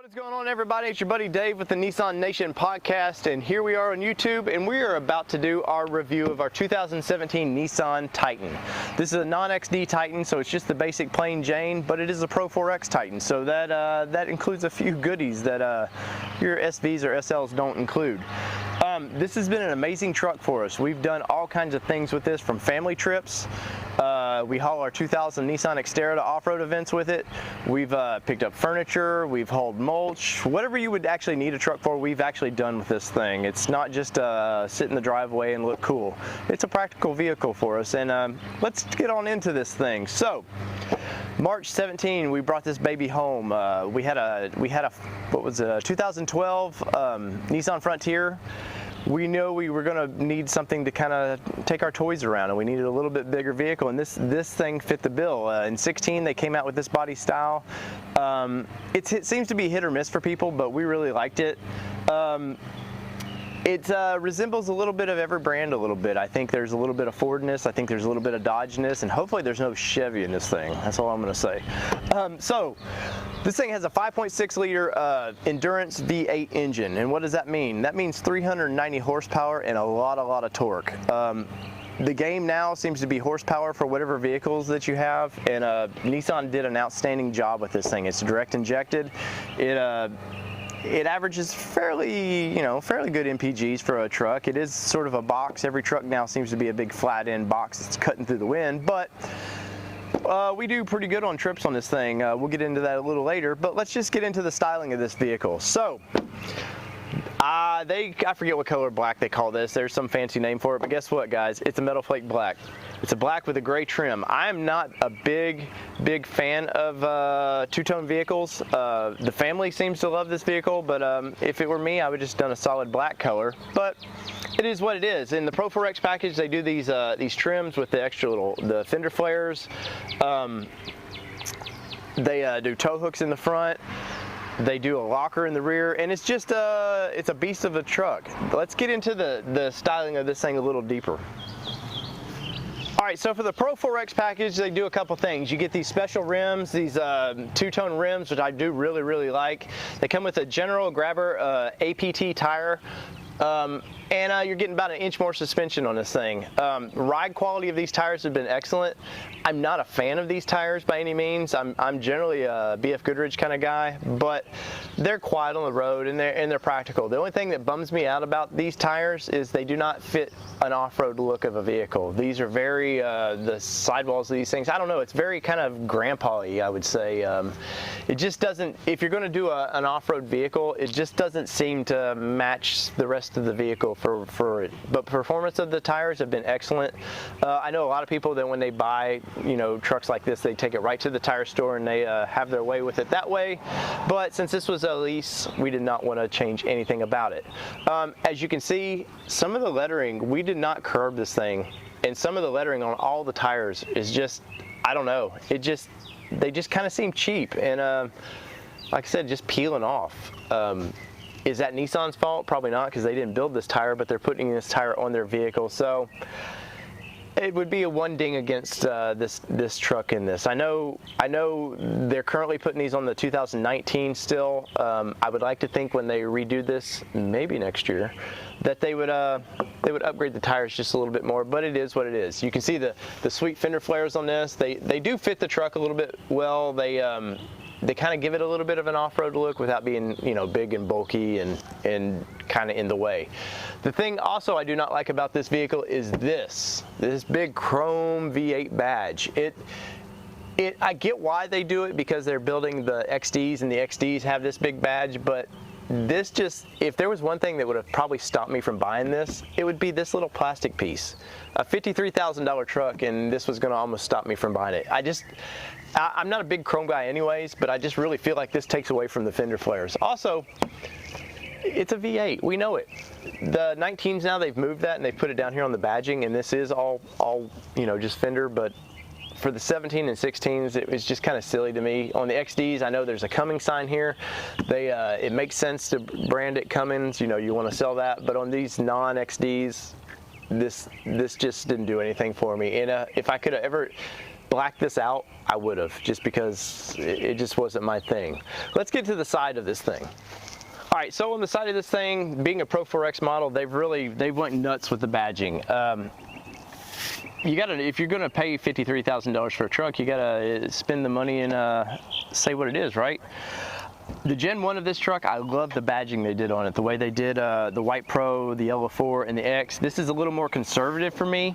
What is going on, everybody? It's your buddy Dave with the Nissan Nation podcast, and here we are on YouTube, and we are about to do our review of our 2017 Nissan Titan. This is a non-XD Titan, so it's just the basic plain Jane, but it is a Pro 4X Titan, so that includes a few goodies that your SVs or SLs don't include. This has been an amazing truck for us. We've done all kinds of things with this, from family trips. We haul our 2000 Nissan Xterra to off-road events with it. We've picked up furniture, we've hauled mulch, whatever you would actually need a truck for, we've actually done with this thing. It's not just sit in the driveway and look cool. It's a practical vehicle for us, and let's get on into this thing. So, March 17, we brought this baby home. We had a what was it, a 2012 Nissan Frontier. We know we were going to need something to kind of take our toys around, and we needed a little bit bigger vehicle, and this thing fit the bill. In 16, they came out with this body style. It seems to be hit or miss for people, but we really liked it. It resembles a little bit of every brand a little bit. I think there's a little bit of Fordness, I think there's a little bit of Dodgeness, and hopefully there's no Chevy in this thing. That's all I'm going to say. So, this thing has a 5.6 liter Endurance V8 engine, and what does that mean? That means 390 horsepower and a lot of torque. The game now seems to be horsepower for whatever vehicles that you have, and Nissan did an outstanding job with this thing. It's direct injected. It averages fairly good MPGs for a truck. It is sort of a box. Every truck now seems to be a big flat end box that's cutting through the wind, but we do pretty good on trips on this thing. We'll get into that a little later, but let's just get into the styling of this vehicle. So, I forget what color black they call this. There's some fancy name for it, but guess what, guys? It's a metal flake black. It's a black with a gray trim. I'm not a big fan of two-tone vehicles. The family seems to love this vehicle, but if it were me, I would just done a solid black color. But it is what it is. In the Pro 4X package, they do these trims with the extra the fender flares. They do tow hooks in the front. They do a locker in the rear, and it's just it's a beast of a truck. Let's get into the styling of this thing a little deeper. Alright, so for the Pro 4X package, they do a couple things. You get these special rims, these two-tone rims, which I do really like. They come with a General Grabber APT tire. And you're getting about an inch more suspension on this thing. Ride quality of these tires have been excellent. I'm not a fan of these tires by any means. I'm generally a BF Goodrich kind of guy, but they're quiet on the road and they're practical. The only thing that bums me out about these tires is they do not fit an off-road look of a vehicle. These are very the sidewalls of these things, I don't know, it's very kind of grandpa-y, I would say. It just doesn't, if you're going to do an off-road vehicle, it just doesn't seem to match the rest of the vehicle for it. But performance of the tires have been excellent. I know a lot of people that when they buy trucks like this, they take it right to the tire store and they have their way with it that way. But since this was a lease, we did not want to change anything about it. As you can see, some of the lettering, we did not curb this thing, and some of the lettering on all the tires is just, I don't know, they just kind of seem cheap, and like I said, just peeling off. Is that Nissan's fault? Probably not, because they didn't build this tire, but they're putting this tire on their vehicle. So it would be a one ding against this truck in this. I know they're currently putting these on the 2019 still. I would like to think when they redo this, maybe next year, that they would upgrade the tires just a little bit more, but it is what it is. You can see the sweet fender flares on this. They do fit the truck a little bit well. They kind of give it a little bit of an off-road look without being, big and bulky and kind of in the way. The thing also I do not like about this vehicle is this big chrome V8 badge. I get why they do it, because they're building the XDs and the XDs have this big badge, but this just, if there was one thing that would have probably stopped me from buying this, it would be this little plastic piece. A $53,000 truck, and this was going to almost stop me from buying it. I'm not a big chrome guy anyways, but I just really feel like this takes away from the fender flares. Also, it's a V8, we know it. The 19s now, they've moved that and they put it down here on the badging, and this is all just fender, but for the 17 and 16s, it was just kind of silly to me. On the XDs, I know there's a Cummins sign here. It makes sense to brand it Cummins, you want to sell that, but on these non-XDs, this just didn't do anything for me. And if I could have ever, blacked this out, I would have, just because it just wasn't my thing. Let's get to the side of this thing. All right, so on the side of this thing, being a Pro 4X model, they've went nuts with the badging. You gotta, if you're gonna pay $53,000 for a truck, you gotta spend the money and say what it is, right? The Gen 1 of this truck, I love the badging they did on it. The way they did the White Pro, the Yellow 4, and the X. This is a little more conservative for me.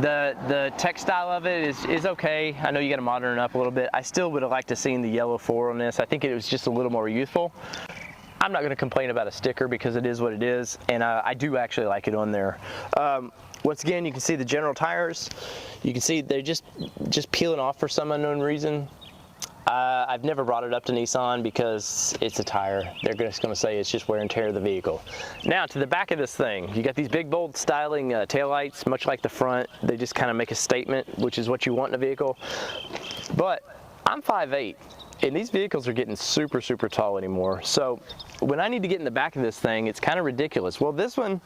The textile of it is okay. I know you gotta modern it up a little bit. I still would have liked to seen the Yellow 4 on this. I think it was just a little more youthful. I'm not gonna complain about a sticker because it is what it is, and I do actually like it on there. Once again, you can see the general tires. You can see they're just peeling off for some unknown reason. I've never brought it up to Nissan because it's a tire. They're just going to say it's just wear and tear of the vehicle. Now to the back of this thing, you got these big bold styling taillights, much like the front. They just kind of make a statement, which is what you want in a vehicle. But I'm 5'8", and these vehicles are getting super, super tall anymore. So when I need to get in the back of this thing, it's kind of ridiculous. Well, this one,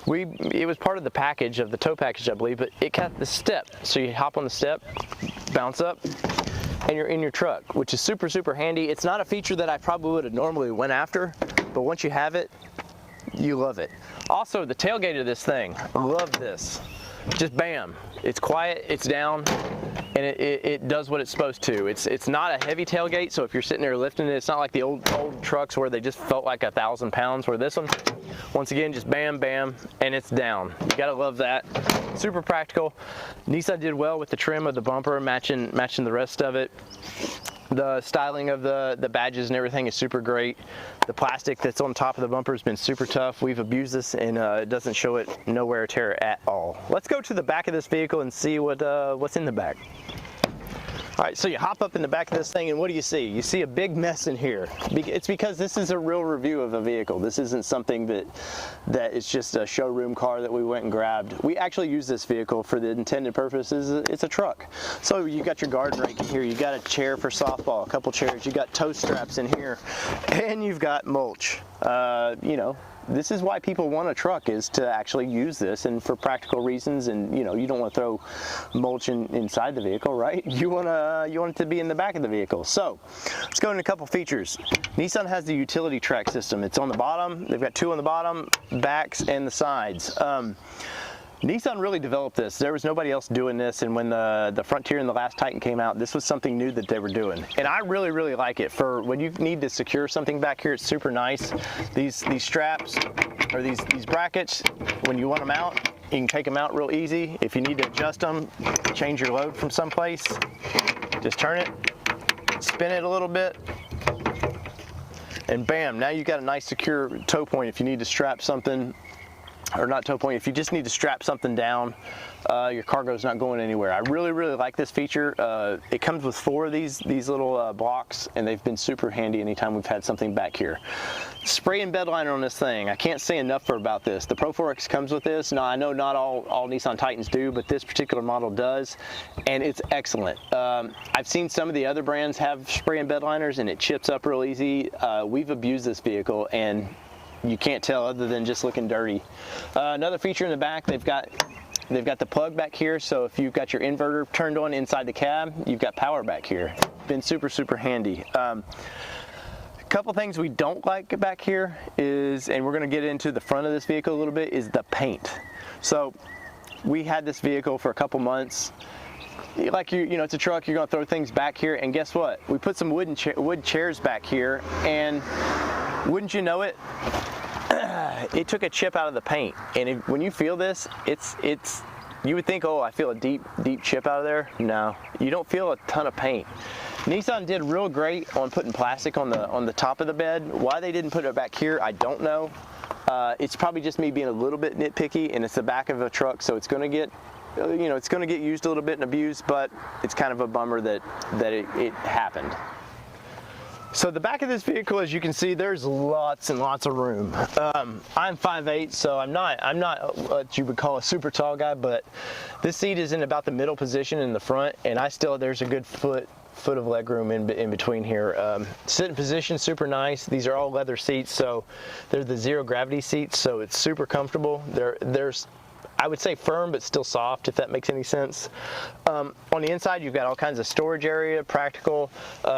it was part of the package, of the tow package, I believe, but it got the step. So you hop on the step, bounce up, and you're in your truck, which is super, super handy. It's not a feature that I probably would have normally went after, but once you have it, you love it. Also, the tailgate of this thing, I love this. Just bam, it's quiet, it's down, and it does what it's supposed to. It's not a heavy tailgate, so if you're sitting there lifting it, it's not like the old trucks where they just felt like 1,000 pounds, where this one, once again, just bam, bam, and it's down. You gotta love that. Super practical. Nissan did well with the trim of the bumper, matching the rest of it. The styling of the badges and everything is super great. The plastic that's on top of the bumper has been super tough. We've abused this, and it doesn't show it no wear or tear at all. Let's go to the back of this vehicle and see what's in the back. All right, so you hop up in the back of this thing, and what do you see? You see a big mess in here. It's because this is a real review of a vehicle. This isn't something that is just a showroom car that we went and grabbed. We actually use this vehicle for the intended purposes. It's a truck. So you got your garden rake in here. You got a chair for softball, a couple chairs. You got tow straps in here, and you've got mulch. You know, this is why people want a truck, is to actually use this, and for practical reasons. And you know, you don't want to throw mulch inside the vehicle, right? You want it to be in the back of the vehicle. So let's go into a couple features. Nissan has the utility track system. It's on the bottom. They've got two on the bottom, backs, and the sides. Nissan really developed this. There was nobody else doing this, and when the Frontier and the last Titan came out, this was something new that they were doing. And I really, really like it. For when you need to secure something back here, it's super nice. These straps, or these brackets, when you want them out, you can take them out real easy. If you need to adjust them, change your load from someplace, just turn it, spin it a little bit, and bam, now you've got a nice secure tow point if you need to strap something. Or not tow point, if you just need to strap something down, your cargo's not going anywhere. I really, really like this feature. It comes with 4 of these little blocks, and they've been super handy anytime we've had something back here. Spray and bed liner on this thing, I can't say enough about this. The Pro 4X comes with this. Now, I know not all Nissan Titans do, but this particular model does, and it's excellent. I've seen some of the other brands have spray and bed liners, and it chips up real easy. We've abused this vehicle, and you can't tell other than just looking dirty. Another feature in the back, they've got the plug back here, so if you've got your inverter turned on inside the cab, you've got power back here. Been super, super handy. A couple things we don't like back here is, and we're gonna get into the front of this vehicle a little bit, is the paint. So we had this vehicle for a couple months. Like you know, it's a truck, you're gonna throw things back here, and guess what? We put some wood chairs back here, and wouldn't you know it, it took a chip out of the paint. And when you feel this, you would think, oh, I feel a deep chip out of there. No, you don't feel a ton of paint. Nissan did real great on putting plastic on the top of the bed. Why they didn't put it back here, I don't know. It's probably just me being a little bit nitpicky, and it's the back of a truck, so it's gonna get, you know, it's gonna get used a little bit and abused, but it's kind of a bummer that it happened. So the back of this vehicle, as you can see, there's lots and lots of room. I'm 5'8", so I'm not what you would call a super tall guy, but this seat is in about the middle position in the front, and there's a good foot of leg room in between here. Sitting position, super nice. These are all leather seats, so they're the zero gravity seats, so it's super comfortable. I would say firm, but still soft, if that makes any sense. On the inside, you've got all kinds of storage area, practical.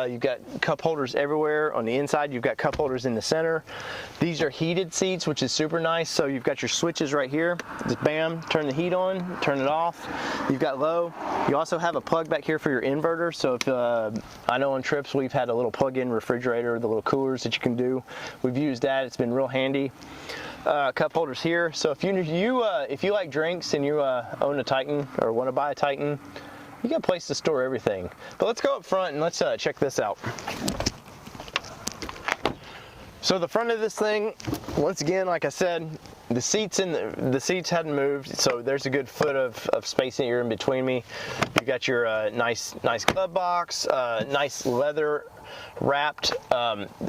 You've got cup holders everywhere. On the inside, you've got cup holders in the center. These are heated seats, which is super nice. So you've got your switches right here. Just bam, turn the heat on, turn it off. You've got low. You also have a plug back here for your inverter. So if I know on trips we've had a little plug-in refrigerator, the little coolers that you can do. We've used that. It's been real handy. Cup holders here. So if you like drinks and you own a Titan or want to buy a Titan, you got a place to store everything. But let's go up front and let's check this out. So the front of this thing, once again, like I said, the seats hadn't moved, so there's a good foot of space in here in between me. You got your nice glove box, nice leather wrapped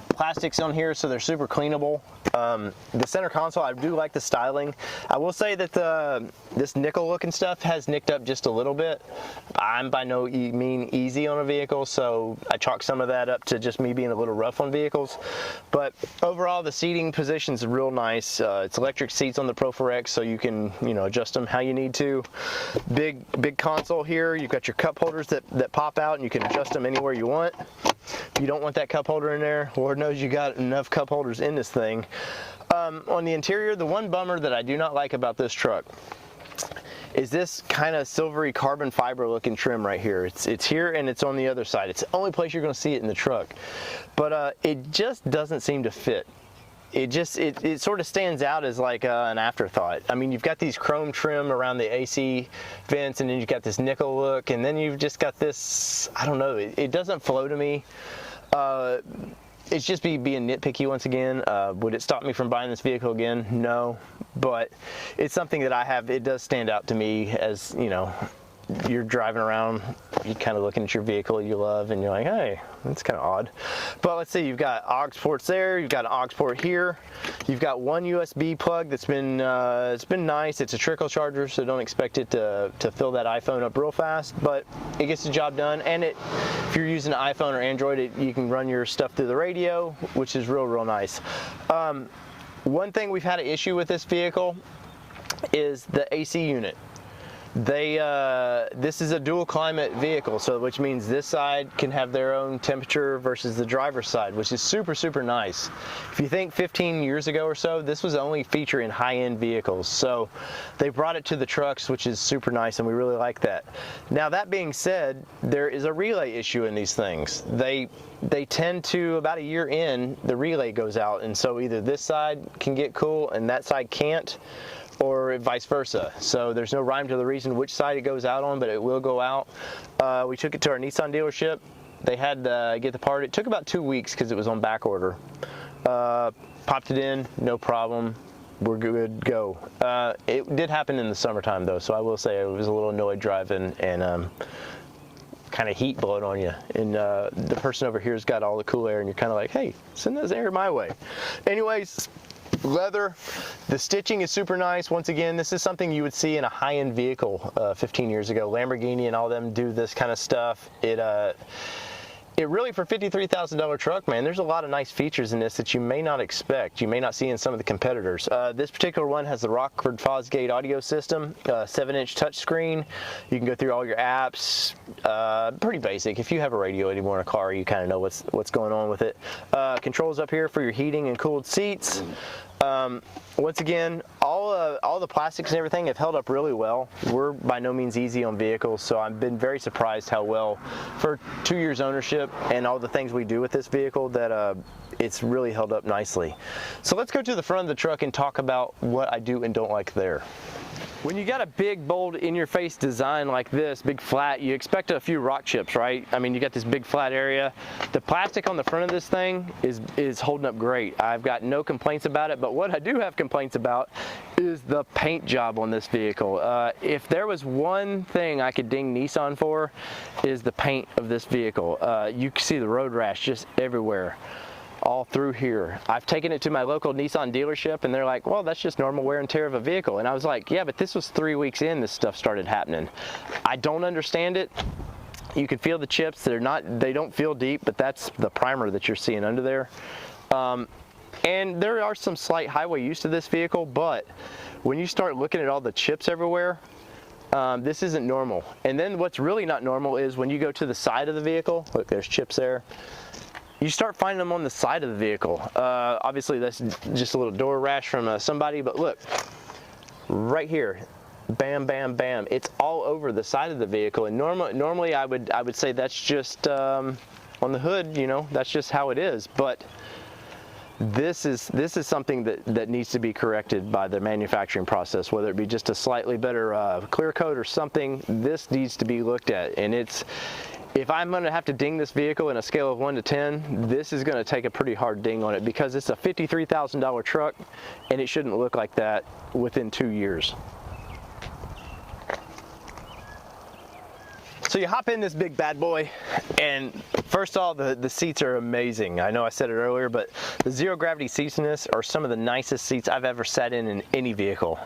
plastics on here, so they're super cleanable. The center console, I do like the styling. I will say that this nickel looking stuff has nicked up just a little bit. I'm by no mean easy on a vehicle, so I chalk some of that up to just me being a little rough on vehicles. But overall, the seating position's real nice. It's electric seats on the Pro 4X, so you can adjust them how you need to. Big console here. You've got your cup holders that pop out, and you can adjust them anywhere you want. If you don't want that cup holder in there, Lord knows you got enough cup holders in this thing. On the interior, the one bummer that I do not like about this truck is this kind of silvery carbon fiber looking trim right here. It's here and it's on the other side. It's the only place you're going to see it in the truck. But it just doesn't seem to fit. It sort of stands out as like an afterthought. I mean, you've got these chrome trim around the AC vents, and then you've got this nickel look, and then you've just got this, I don't know, it doesn't flow to me. It's just being nitpicky once again. Would it stop me from buying this vehicle again? No, but it's something that I have. It does stand out to me as, you're driving around, you're kind of looking at your vehicle you love, and you're like, hey, that's kind of odd. But let's see, you've got aux ports there, you've got an aux port here, you've got one USB plug that's been it's been nice. It's a trickle charger, so don't expect it to fill that iPhone up real fast, but it gets the job done. And if you're using an iPhone or Android, you can run your stuff through the radio, which is real nice. One thing we've had an issue with this vehicle is the AC unit. This is a dual climate vehicle, so which means this side can have their own temperature versus the driver's side, which is super nice. If you think 15 years ago or so, this was the only feature in high-end vehicles, so they brought it to the trucks, which is super nice, and we really like that. Now, that being said, there is a relay issue in these things. They tend to, about a year in, the relay goes out, and so either this side can get cool and that side can't, or vice versa. So there's no rhyme to the reason which side it goes out on, but it will go out. We took it to our Nissan dealership. They had to get the part. It took about 2 weeks because it was on back order. Popped it in, no problem. We're good, go. It did happen in the summertime though, so I will say I was a little annoyed driving and kind of heat blowing on you. And the person over here's got all the cool air, and you're kind of like, hey, send this air my way. Anyways, leather, the stitching is super nice. Once again, this is something you would see in a high-end vehicle 15 years ago. Lamborghini and all them do this kind of stuff. It really, for $53,000 truck, man, there's a lot of nice features in this that you may not expect. You may not see in some of the competitors. This particular one has the Rockford Fosgate audio system, 7-inch touchscreen. You can go through all your apps. Pretty basic. If you have a radio anymore in a car, you kind of know what's going on with it. Controls up here for your heating and cooled seats. Once again, all the plastics and everything have held up really well. We're by no means easy on vehicles, so I've been very surprised how well, for 2 years ownership and all the things we do with this vehicle, that it's really held up nicely. So let's go to the front of the truck and talk about what I do and don't like there. When you got a big, bold, in-your-face design like this, big flat, you expect a few rock chips, right? I mean, you got this big flat area. The plastic on the front of this thing is holding up great. I've got no complaints about it, but what I do have complaints about is the paint job on this vehicle. If there was one thing I could ding Nissan for, is the paint of this vehicle. You can see the road rash just everywhere, all through here. I've taken it to my local Nissan dealership, and they're like, well, that's just normal wear and tear of a vehicle. And I was like, yeah, but this was 3 weeks in, this stuff started happening. I don't understand it. You can feel the chips. They don't feel deep, but that's the primer that you're seeing under there. And there are some slight highway use to this vehicle, but when you start looking at all the chips everywhere, this isn't normal. And then what's really not normal is when you go to the side of the vehicle, look, there's chips there. You start finding them on the side of the vehicle. Obviously that's just a little door rash from somebody, but look, right here, bam, bam, bam. It's all over the side of the vehicle. And normally I would say that's just on the hood, you know, that's just how it is. But this is something that needs to be corrected by the manufacturing process, whether it be just a slightly better clear coat or something. This needs to be looked at, and if I'm going to have to ding this vehicle in a scale of 1 to 10, this is going to take a pretty hard ding on it, because it's a $53,000 truck and it shouldn't look like that within 2 years. So you hop in this big bad boy, and first of all, the seats are amazing. I know I said it earlier, but the zero gravity seats in this are some of the nicest seats I've ever sat in any vehicle.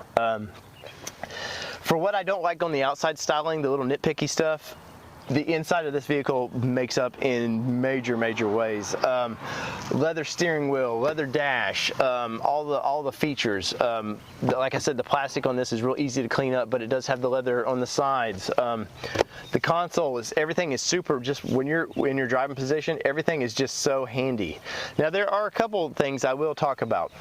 For what I don't like on the outside styling, the little nitpicky stuff, the inside of this vehicle makes up in major ways. Leather steering wheel, leather dash, all the features. Like I said, the plastic on this is real easy to clean up, but it does have the leather on the sides. The console everything is super. Just when you're in your driving position, everything is just so handy. Now there are a couple things I will talk about.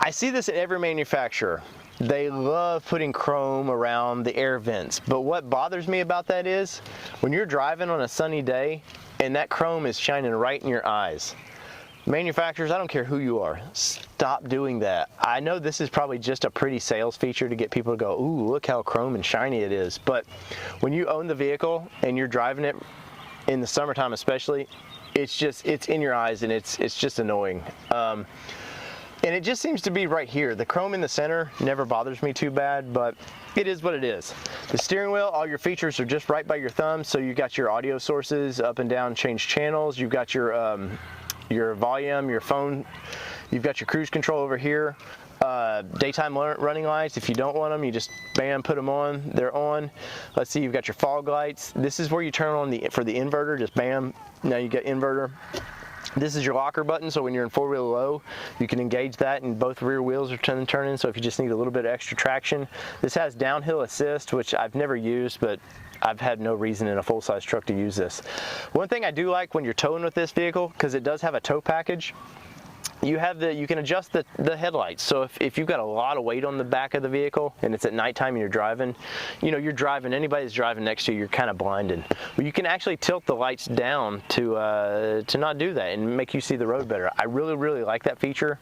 I see this in every manufacturer. They love putting chrome around the air vents, but what bothers me about that is when you're driving on a sunny day and that chrome is shining right in your eyes. Manufacturers, I don't care who you are, stop doing that. I know this is probably just a pretty sales feature to get people to go, ooh, look how chrome and shiny it is, but when you own the vehicle and you're driving it in the summertime especially, it's in your eyes, and it's just annoying. And it just seems to be right here. The chrome in the center never bothers me too bad, but it is what it is. The steering wheel, all your features are just right by your thumb. So you've got your audio sources, up and down, change channels. You've got your volume, your phone. You've got your cruise control over here. Daytime running lights. If you don't want them, you just bam, put them on. They're on. Let's see, you've got your fog lights. This is where you turn on for the inverter. Just bam, now you get inverter. This is your locker button, so when you're in four-wheel low, you can engage that, and both rear wheels are turning, so if you just need a little bit of extra traction. This has downhill assist, which I've never used, but I've had no reason in a full-size truck to use this. One thing I do like when you're towing with this vehicle, because it does have a tow package, you can adjust the headlights. So if you've got a lot of weight on the back of the vehicle and it's at nighttime and you're driving, anybody that's driving next to you, you're kind of blinded. Well, you can actually tilt the lights down to not do that and make you see the road better. I really like that feature.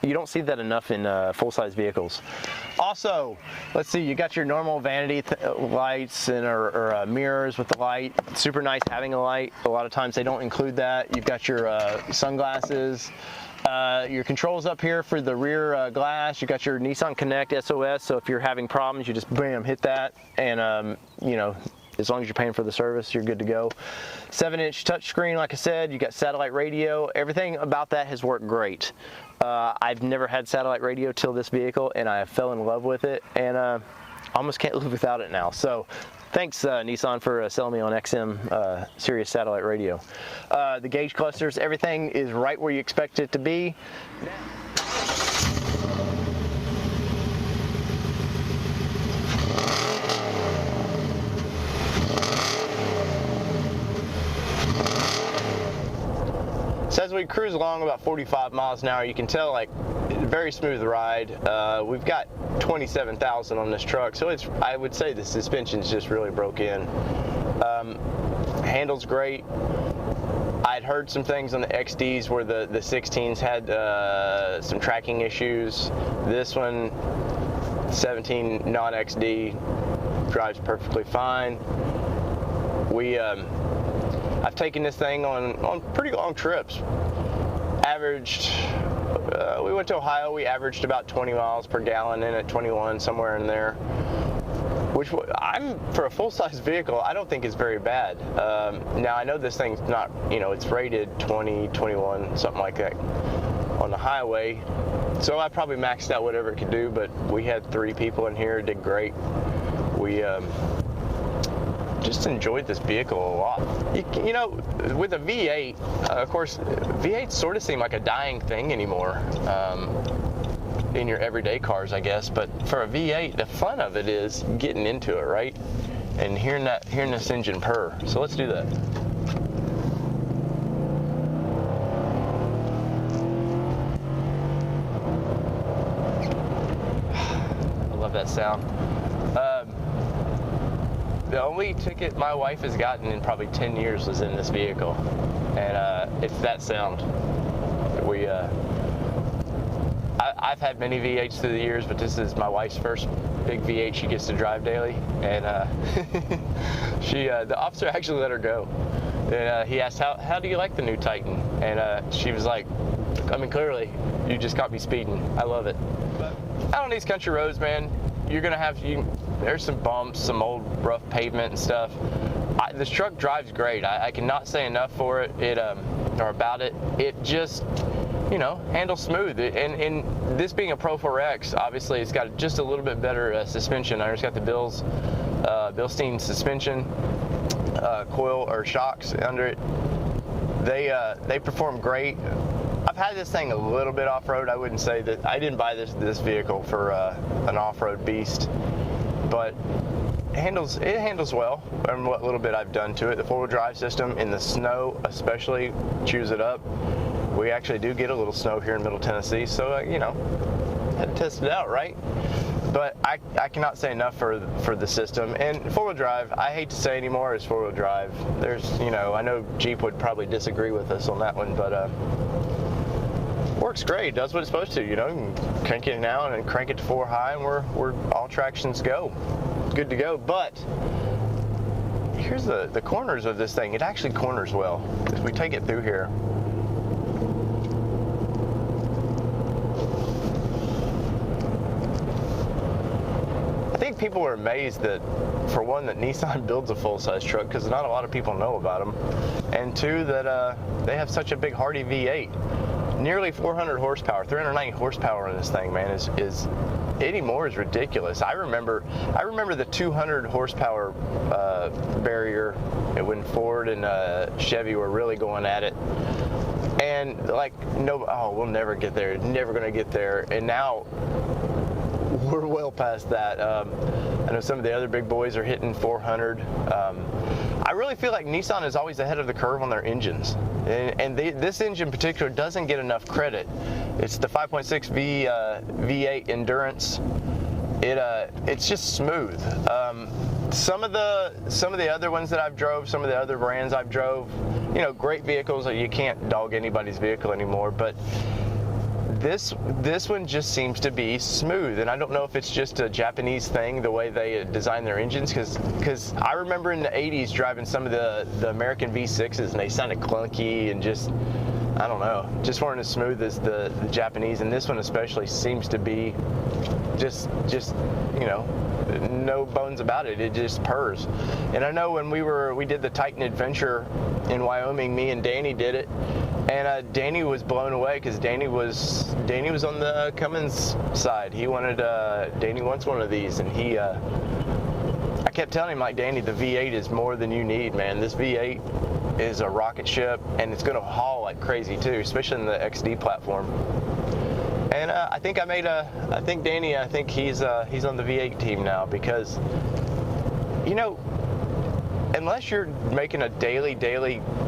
You don't see that enough in full-size vehicles. Also, let's see, you got your normal vanity lights or mirrors with the light. Super nice having a light. A lot of times they don't include that. You've got your sunglasses. Your controls up here for the rear glass. You got your Nissan Connect SOS, so if you're having problems, you just bam, hit that, and as long as you're paying for the service, you're good to go. 7-inch touchscreen, like I said. You got satellite radio. Everything about that has worked great. I've never had satellite radio till this vehicle, and I fell in love with it, and almost can't live without it now. So thanks Nissan for selling me on XM Sirius satellite radio. The gauge clusters, everything is right where you expect it to be. So as we cruise along about 45 miles an hour, you can tell, like, very smooth ride. We've got 27,000 on this truck, so I would say the suspension's just really broke in. Handles great. I'd heard some things on the XDs where the 16s had some tracking issues. This one, 17 non-XD, drives perfectly fine. I've taken this thing on pretty long trips. We went to Ohio, we averaged about 20 miles per gallon in at 21, somewhere in there. Which for a full-size vehicle, I don't think is very bad. Now I know this thing's not, it's rated 20, 21, something like that on the highway. So I probably maxed out whatever it could do, but we had 3 people in here, did great. We just enjoyed this vehicle a lot. With a V8, of course, V8s sort of seem like a dying thing anymore. in your everyday cars, I guess. But for a V8, the fun of it is getting into it, right? And hearing this engine purr. So let's do that. I love that sound. The only ticket my wife has gotten in probably 10 years was in this vehicle, and it's that sound. I've had many V8s through the years, but this is my wife's first big V8 she gets to drive daily, and the officer actually let her go. And he asked, how do you like the new Titan? And she was like, I mean, clearly, you just got me speeding. I love it. But out on these country roads, man, you're gonna have, there's some bumps, some old rough pavement and stuff. This truck drives great. I cannot say enough for it, or about it. It just, handles smooth. And this being a Pro 4X, obviously it's got just a little bit better suspension. It's got the Bilstein suspension coil or shocks under it. They perform great. I've had this thing a little bit off-road. I wouldn't say that I didn't buy this vehicle for an off-road beast, but it handles well. And what little bit I've done to it, the four-wheel drive system in the snow especially chews it up. We actually do get a little snow here in Middle Tennessee, so had to test it out, right? But I cannot say enough for the system. And four-wheel drive, I hate to say anymore, is four-wheel drive. There's, I know Jeep would probably disagree with us on that one, but works great. Does what it's supposed to. You can crank it down and crank it to 4 high, and we're all tractions go. Good to go. But here's the corners of this thing. It actually corners well. If we take it through here. I think people are amazed that, for one, that Nissan builds a full-size truck, because not a lot of people know about them, and two, that they have such a big hardy V8. Nearly 400 horsepower, 390 horsepower in this thing, man, is anymore is ridiculous. I remember the 200 horsepower barrier when Ford and Chevy were really going at it, and we'll never get there, never gonna get there, and now we're well past that. I know some of the other big boys are hitting 400. I really feel like Nissan is always ahead of the curve on their engines, and this engine in particular doesn't get enough credit. It's the 5.6 V8 Endurance. It's just smooth. Some of the other ones that I've drove, some of the other brands I've drove, great vehicles. You can't dog anybody's vehicle anymore, but this one just seems to be smooth, and I don't know if it's just a Japanese thing, the way they design their engines, because I remember in the 80s driving some of the American V6s, and they sounded clunky and just, I don't know, just weren't as smooth as the Japanese, and this one especially seems to be just no bones about it. It just purrs. And I know when we did the Titan Adventure in Wyoming, me and Danny did it, and Danny was blown away, because Danny was on the Cummins side. He wanted Danny wants one of these, and I kept telling him, like, Danny, the V8 is more than you need, man. This V8 is a rocket ship, and it's going to haul like crazy too, especially in the XD platform. And I think Danny, I think he's on the V8 team now, because unless you're making a daily,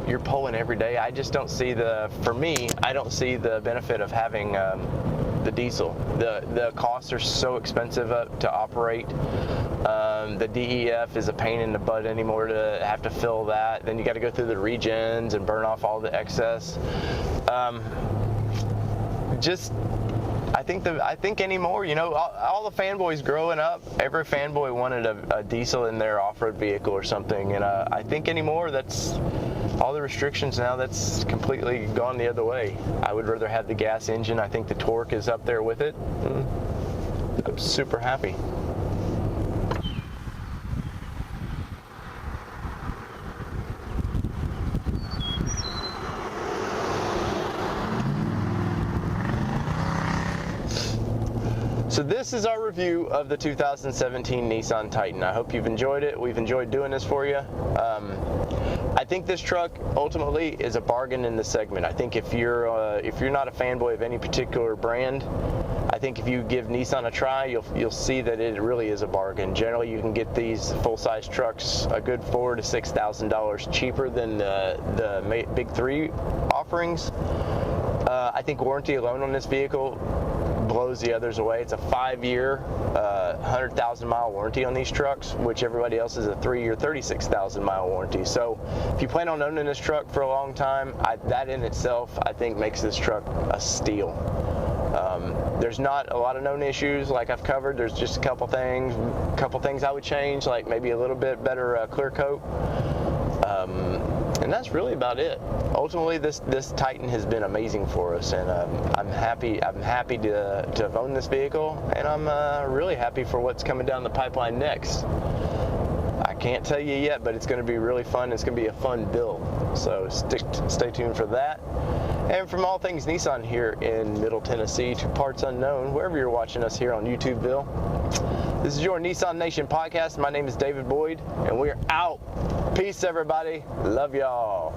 you're pulling every day, I just don't see I don't see the benefit of having the diesel. The costs are so expensive to operate. The DEF is a pain in the butt anymore to have to fill that. Then you got to go through the regens and burn off all the excess. I think anymore, all the fanboys growing up, every fanboy wanted a diesel in their off-road vehicle or something, and I think anymore, that's all the restrictions now, that's completely gone the other way. I would rather have the gas engine. I think the torque is up there with it. I'm super happy. So this is our review of the 2017 Nissan Titan. I hope you've enjoyed it. We've enjoyed doing this for you. I think this truck ultimately is a bargain in the segment. I think if you're not a fanboy of any particular brand, I think if you give Nissan a try, you'll see that it really is a bargain. Generally, you can get these full-size trucks a good $4,000 to $6,000 cheaper than the big three offerings. I think warranty alone on this vehicle blows the others away. It's a 5-year, 100,000-mile warranty on these trucks, which everybody else is a 3-year, 36,000-mile warranty. So if you plan on owning this truck for a long time, that in itself, I think, makes this truck a steal. There's not a lot of known issues like I've covered. There's just a couple things I would change, like maybe a little bit better clear coat. And that's really about it. Ultimately, this Titan has been amazing for us, and I'm happy to have owned this vehicle, and I'm really happy for what's coming down the pipeline next. I can't tell you yet, but it's going to be really fun. It's going to be a fun build, so stay tuned for that. And from all things Nissan here in Middle Tennessee to parts unknown, wherever you're watching us here on YouTubeville, this is your Nissan Nation podcast. My name is David Boyd, and we're out. Peace, everybody. Love y'all.